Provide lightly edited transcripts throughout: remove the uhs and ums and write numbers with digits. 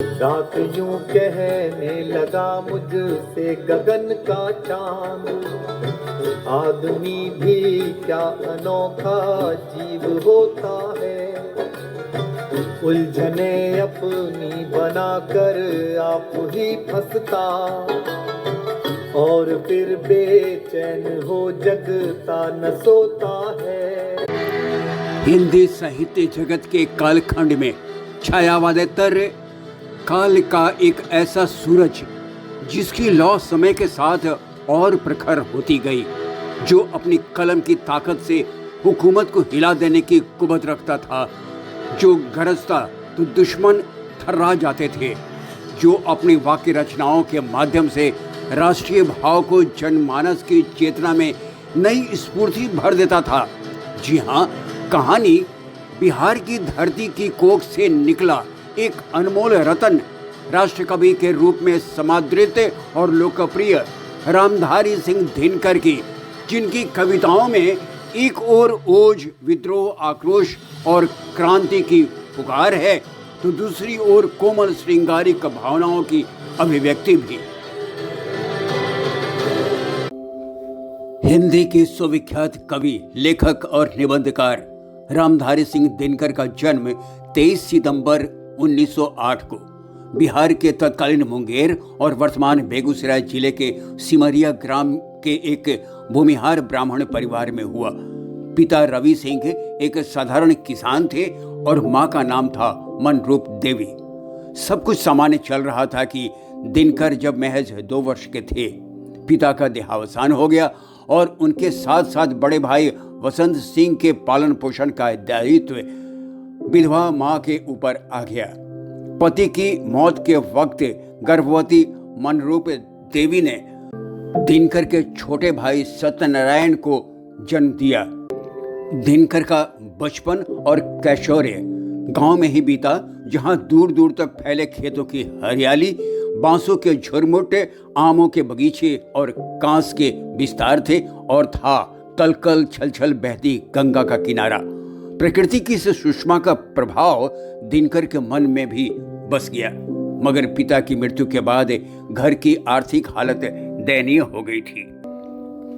रात यूं कहने लगा मुझसे गगन का चांद, आदमी भी क्या अनोखा जीव होता है, उलझने अपनी बनाकर आप ही फंसता और फिर बेचैन हो जगता न सोता है। हिंदी साहित्य जगत के कालखंड में छायावादेतर काल का एक ऐसा सूरज जिसकी लौ समय के साथ और प्रखर होती गई, जो अपनी कलम की ताकत से हुकूमत को हिला देने की कुवत रखता था, जो गरजता तो दुश्मन थर्रा जाते थे, जो अपनी वाक्य रचनाओं के माध्यम से राष्ट्रीय भाव को जनमानस की चेतना में नई स्फूर्ति भर देता था। जी हाँ, कहानी बिहार की धरती की कोख से निकला एक अनमोल रतन, राष्ट्र कवि के रूप में समादृत और लोकप्रिय रामधारी सिंह दिनकर की, जिनकी कविताओं में एक ओर ओज, विद्रोह, आक्रोश और क्रांति की पुकार है, तो दूसरी ओर कोमल श्रृंगारिक भावनाओं की अभिव्यक्ति भी। हिंदी के सुविख्यात कवि, लेखक और निबंधकार रामधारी सिंह दिनकर का जन्म 23 सितंबर 1908 को बिहार के तत्कालीन मुंगेर और वर्तमान बेगूसराय जिले के सिमरिया ग्राम के एक भूमिहार ब्राह्मण परिवार में हुआ। पिता रवि सिंह एक साधारण किसान थे और मां का नाम था मनरूप देवी। सब कुछ सामान्य चल रहा था कि दिनकर जब महज 2 वर्ष के थे, पिता का देहावसान हो गया और उनके साथ साथ बड़े भाई वसंत सिंह के पालन पोषण का दायित्व विधवा मां के ऊपर आ गया। पति की मौत के वक्त गर्भवती मनरूप देवी ने दिनकर के छोटे भाई सत्यनारायण को जन्म दिया। दिनकर का बचपन और कैशोर्य गांव में ही बीता, जहां दूर दूर तक फैले खेतों की हरियाली, बांसों के झुरमुट, आमों के बगीचे और कांस के विस्तार थे, और था कलकल छलछल बहती गंगा का किनारा। प्रकृति की इस सुषमा का प्रभाव दिनकर के मन में भी बस गया, मगर पिता की मृत्यु के बाद घर की आर्थिक हालत दयनीय हो गई थी।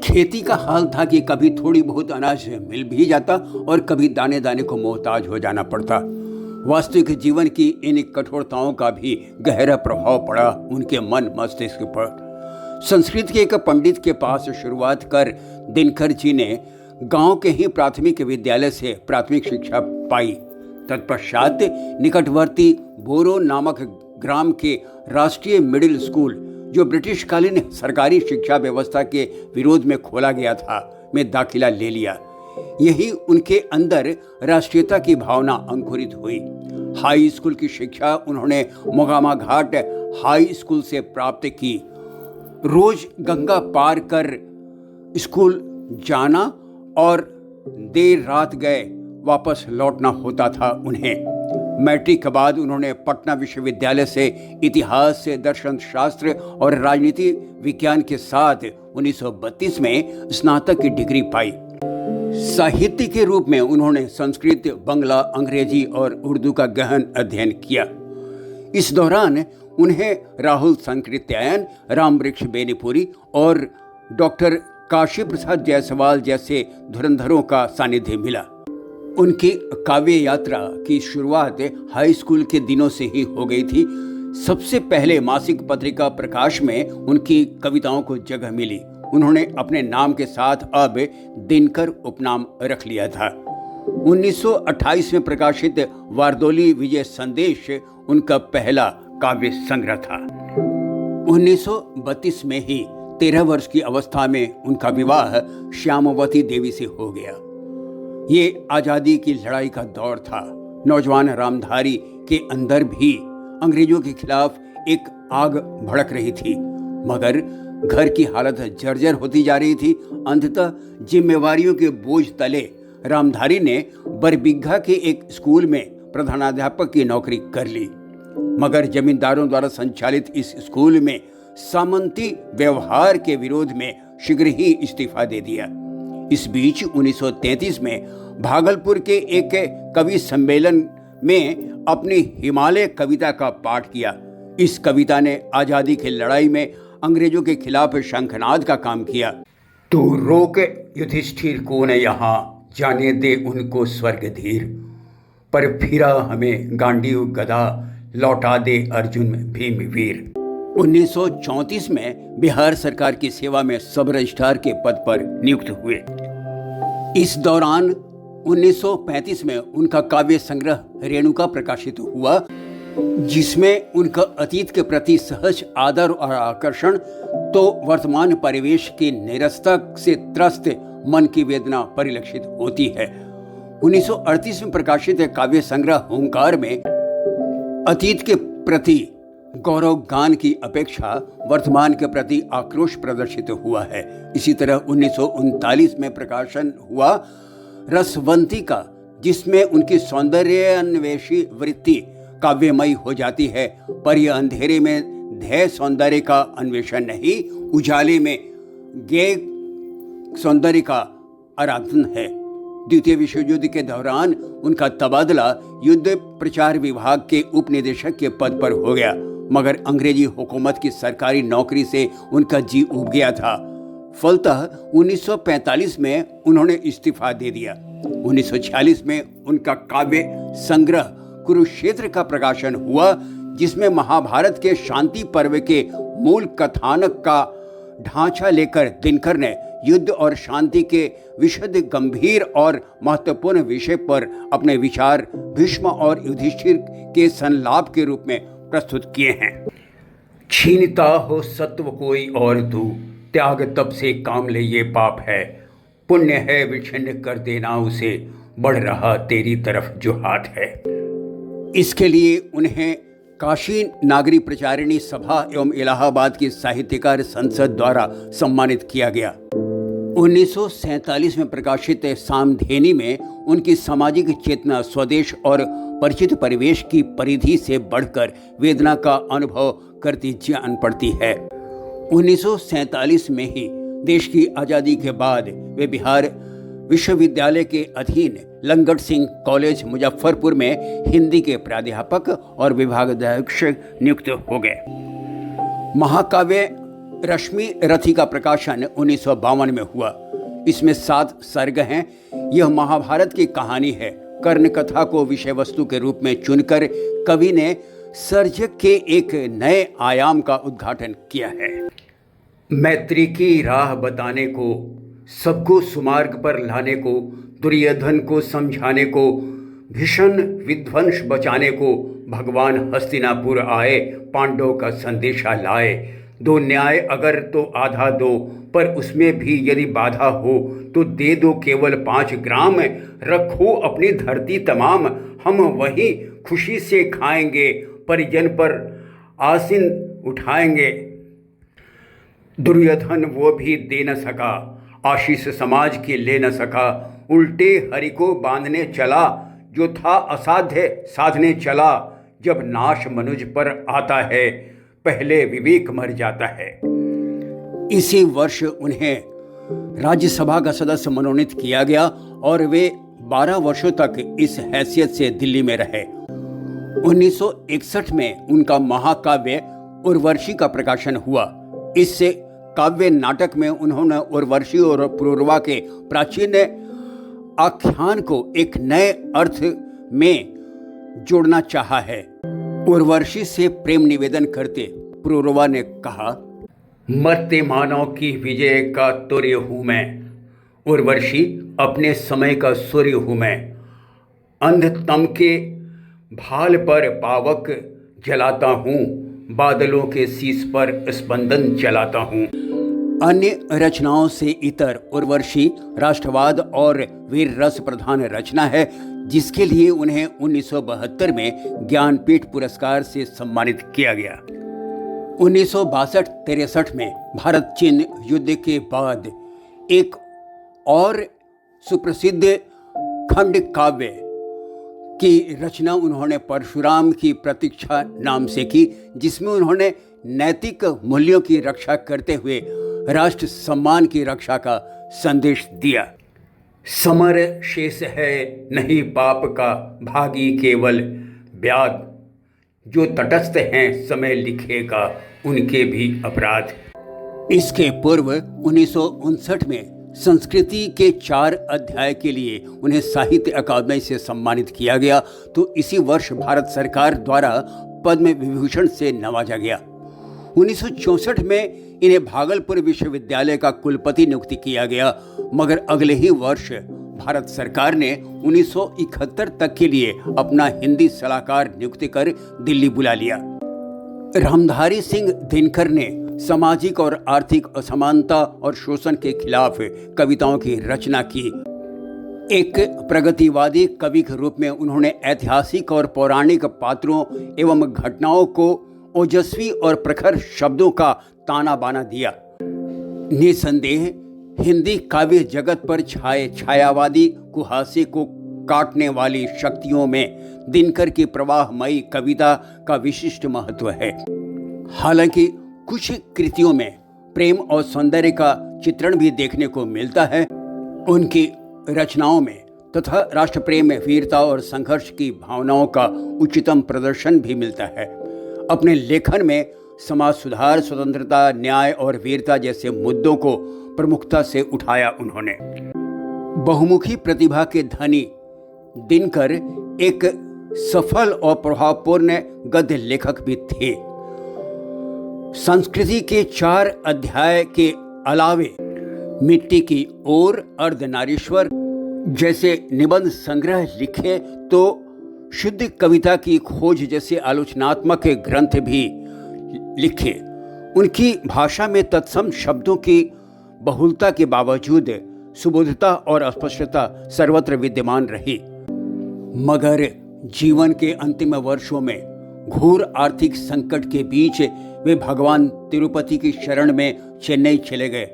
खेती का हाल था कि कभी थोड़ी बहुत अनाज मिल भी जाता और कभी दाने दाने को मोहताज हो जाना पड़ता। वास्तविक जीवन की इन कठोरताओं का भी गहरा प्रभाव पड़ा उनके मन मस्तिष्क पर। संस्कृत के एक पंडित के पास शुरुआत कर दिनकर जी ने गांव के ही प्राथमिक विद्यालय से प्राथमिक शिक्षा पाई। तत्पश्चात निकटवर्ती बोरो नामक ग्राम के राष्ट्रीय मिडिल स्कूल, जो ब्रिटिशकालीन सरकारी शिक्षा व्यवस्था के विरोध में खोला गया था, में दाखिला ले लिया। यही उनके अंदर राष्ट्रीयता की भावना अंकुरित हुई। हाई स्कूल की शिक्षा उन्होंने मोगामा घाट हाई स्कूल से प्राप्त की। रोज गंगा पार कर स्कूल जाना और देर रात गए वापस लौटना होता था उन्हें। मैट्रिक के बाद उन्होंने पटना विश्वविद्यालय से इतिहास, दर्शन शास्त्र और राजनीति विज्ञान के साथ 1932 में स्नातक की डिग्री पाई। साहित्य के रूप में उन्होंने संस्कृत, बंगला, अंग्रेजी और उर्दू का गहन अध्ययन किया। इस दौरान उन्हें राहुल संकृत्यायन, रामवृक्ष बेनीपुरी और डॉक्टर काशी प्रसाद जायसवाल जैसे धुरंधरों का सानिध्य मिला। उनकी काव्य यात्रा की शुरुआत हाई स्कूल के दिनों से ही हो गई थी। सबसे पहले मासिक पत्रिका प्रकाश में उनकी कविताओं को जगह मिली। उन्होंने अपने नाम के साथ अब दिनकर उपनाम रख लिया था। 1928 में प्रकाशित वारदोली विजय संदेश उनका पहला काव्य संग्रह था। 1932 में ही 13 वर्ष की अवस्था में उनका विवाह श्यामवती देवी से हो गया। ये आजादी की लड़ाई का दौर था। नौजवान रामधारी के अंदर भी अंग्रेजों के खिलाफ एक आग भड़क रही थी, मगर घर की हालत जर्जर होती जा रही थी। अंततः जिम्मेवारियों के बोझ तले रामधारी ने बरबीघा के एक स्कूल में प्रधानाध्यापक की नौकरी कर ली, मगर जमींदारों द्वारा संचालित इस स्कूल में सामंती व्यवहार के विरोध में शीघ्र ही इस्तीफा दे दिया। इस बीच 1933 में भागलपुर के एक कवि सम्मेलन में अपनी हिमालय कविता का पाठ किया। इस कविता ने आजादी की लड़ाई में अंग्रेजों के खिलाफ शंखनाद का काम किया। तू रोक युधिष्ठिर को न यहाँ, जाने दे उनको स्वर्ग धीर, पर फिरा हमें गांडीव गदा, लौटा दे अर्जुन भीम वीर। 1934 में बिहार सरकार की सेवा में सब रजिस्ट्रार के पद पर नियुक्त हुए। इस दौरान 1935 में उनका काव्य संग्रह रेणुका प्रकाशित हुआ, जिसमें उनका अतीत के प्रति सहज आदर और आकर्षण तो वर्तमान परिवेश की निरस्ता से त्रस्त मन की वेदना परिलक्षित होती है। 1938 में प्रकाशित काव्य संग्रह हुंकार में अतीत के प्रति गौरव गान की अपेक्षा वर्तमान के प्रति आक्रोश प्रदर्शित हुआ है। इसी तरह 1939 में प्रकाशन हुआ रसवंती का, जिसमें उनकी सौंदर्यान्वेषी वृत्ति काव्यमयी हो जाती है, पर यह अंधेरे में ध्येय सौंदर्य का अन्वेषण नहीं, उजाले में गेय सौंदर्य का आराधन है। द्वितीय विश्व युद्ध के दौरान उनका तबादला युद्ध प्रचार विभाग के उप निदेशक के पद पर हो गया, मगर अंग्रेजी हुकूमत की सरकारी नौकरी से उनका जी उब गया था। फलतः 1945 में उन्होंने इस्तीफा दे दिया। 1946 में उनका काव्य संग्रह कुरुक्षेत्र का प्रकाशन हुआ, जिसमें महाभारत के शांति पर्व के मूल कथानक का ढांचा लेकर दिनकर ने युद्ध और शांति के विशद गंभीर और महत्वपूर्ण विषय पर अपने विचार भीष्म और युधिष्ठिर के संलाप के रूप में प्रस्तुत किए हैं। छीनता हो सत्व कोई और तू, त्याग तप से काम ले ये पाप है, पुण्य है विच्छिन्न कर देना उसे, बढ़ रहा तेरी तरफ जो हाथ है। इसके लिए उन्हें काशी नागरी प्रचारिणी सभा एवं इलाहाबाद की साहित्यकार संसद द्वारा सम्मानित किया गया। 1947 में प्रकाशित सामधेनी में उनकी सामाजिक चेतना स्वदेश और परिचित परिवेश की परिधि से बढ़कर वेदना का अनुभव करती जान पड़ती है। 1947 में ही देश की आज़ादी के बाद वे बिहार विश्वविद्यालय के अधीन लंगट सिंह कॉलेज मुजफ्फरपुर में हिंदी के प्राध्यापक और विभागाध्यक्ष नियुक्त हो गए। महाकाव्य रश्मि रथी का प्रकाशन 1952 में हुआ। इसमें 7 सर्ग हैं। यह महाभारत की कहानी है। कर्ण कथा को विषय वस्तु के रूप में चुनकर कवि ने सर्जक के एक नए आयाम का उद्घाटन किया है। मैत्री की राह बताने को, सबको सुमार्ग पर लाने को, दुर्योधन को समझाने को, भीषण विध्वंस बचाने को, भगवान हस्तिनापुर आए, पांडवों का संदेशा लाए। दो न्याय अगर तो आधा दो, पर उसमें भी यदि बाधा हो तो दे दो केवल 5 ग्राम। रखो अपनी धरती तमाम, हम वहीं खुशी से खाएंगे, परिजन पर आसीन उठाएंगे। दुर्योधन वो भी दे न सका, आशीष समाज की ले न सका। उल्टे हरि को बांधने चला, जो था असाध्य साधने चला। जब नाश मनुज पर आता है, पहले विवेक मर जाता है। इसी वर्ष उन्हें राज्यसभा का सदस्य मनोनीत किया गया और वे 12 वर्षों तक इस हैसियत से दिल्ली में रहे। 1961 में उनका महाकाव्य उर्वशी का प्रकाशन हुआ। इससे काव्य नाटक में उन्होंने उर्वशी और पुरूरवा के प्राचीन आख्यान को एक नए अर्थ में जोड़ना चाहा है। उर्वशी से प्रेम निवेदन करते पुरूरवा ने कहा, मरते मानव की विजय का तुर्य हूँ मैं, उर्वशी अपने समय का सूर्य हूँ मैं। अंधतम के भाल पर पावक जलाता हूँ, बादलों के शीश पर स्पंदन चलाता हूँ। अन्य रचनाओं से इतर उर्वशी राष्ट्रवाद और वीर रस प्रधान रचना है, जिसके लिए उन्हें 1972 में ज्ञानपीठ पुरस्कार से सम्मानित किया गया। 1962-63 में भारत चीन युद्ध के बाद एक और सुप्रसिद्ध खंड काव्य की रचना उन्होंने परशुराम की प्रतीक्षा नाम से की, जिसमें उन्होंने नैतिक मूल्यों की रक्षा करते हुए राष्ट्र सम्मान की रक्षा का संदेश दिया। समर शेष है नहीं पाप का, भागी केवल ब्याद। जो तटस्थ हैं समय लिखेगा उनके भी अपराध। इसके पूर्व 1959 में संस्कृति के 4 अध्याय के लिए उन्हें साहित्य अकादमी से सम्मानित किया गया, तो इसी वर्ष भारत सरकार द्वारा पद्म विभूषण से नवाजा गया। 1964 में इन्हें भागलपुर विश्वविद्यालय का कुलपति नियुक्त किया गया, मगर अगले ही वर्ष भारत सरकार ने 1971 तक के लिए अपना हिंदी सलाहकार नियुक्त कर दिल्ली बुला लिया। रामधारी सिंह दिनकर ने सामाजिक और आर्थिक असमानता और शोषण के खिलाफ कविताओं की रचना की। एक प्रगतिवादी कवि के रूप में उन्होंने ऐतिहासिक और पौराणिक पात्रों एवं घटनाओं को ओजस्वी और प्रखर शब्दों का ताना बाना दिया। निसंदेह हिंदी काव्य जगत पर छाए छायावादी कुहासे को काटने वाली शक्तियों में दिनकर की प्रवाहमयी कविता का विशिष्ट महत्व है। हालांकि कुछ कृतियों में प्रेम और सौंदर्य का चित्रण भी देखने को मिलता है। उनकी रचनाओं में तथा राष्ट्र प्रेम में वीरता और संघर्ष की भावनाओं का उच्चतम प्रदर्शन भी मिलता है। अपने लेखन में समाज सुधार, स्वतंत्रता, न्याय और वीरता जैसे मुद्दों को प्रमुखता से उठाया उन्होंने। बहुमुखी प्रतिभा के धनी दिनकर एक सफल और प्रभावपूर्ण गद्य लेखक भी थे। संस्कृति के 4 अध्याय के अलावे मिट्टी की ओर, अर्धनारीश्वर जैसे निबंध संग्रह लिखे, तो शुद्ध कविता की खोज जैसे आलोचनात्मक ग्रंथ भी लिखे। उनकी भाषा में तत्सम शब्दों की बहुलता के बावजूद सुबोधता और अस्पष्टता सर्वत्र विद्यमान रही। मगर जीवन के अंतिम वर्षों में घोर आर्थिक संकट के बीच वे भगवान तिरुपति की शरण में चेन्नई चले गए।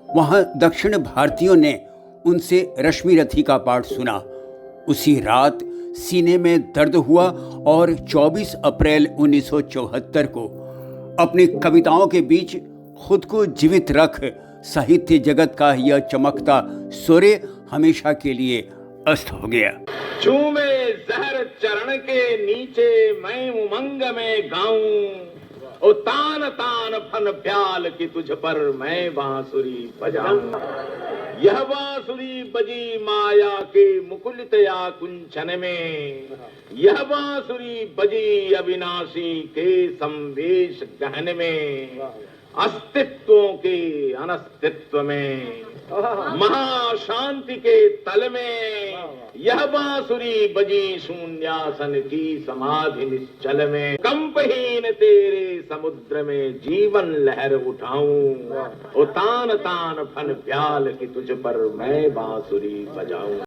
वहां दक्षिण भारतीयों ने उनसे रश्मि रथी का पाठ सुना। उसी रात सीने में दर्द हुआ और 24 अप्रैल 1974 को अपनी कविताओं के बीच खुद को जीवित रख साहित्य जगत का यह चमकता सूर्य हमेशा के लिए अस्त हो गया। चूमे जहर चरण के नीचे मैं उमंग में गाऊं, ओ तान तान फन प्याल की तुझ पर मैं बांसुरी बजाऊं। यह बांसुरी बजी माया के मुकुलित या कुंचन में, यह बांसुरी बजी अविनाशी के संवेश गहन में, अस्तित्वों के अनस्तित्व में, महाशांति के तल में, यह बांसुरी बजी शून्यासन की समाधि निश्चल में। कंपहीन तेरे समुद्र में जीवन लहर उठाऊं, ओ तान तान फन प्याल की तुझ पर मैं बांसुरी बजाऊं।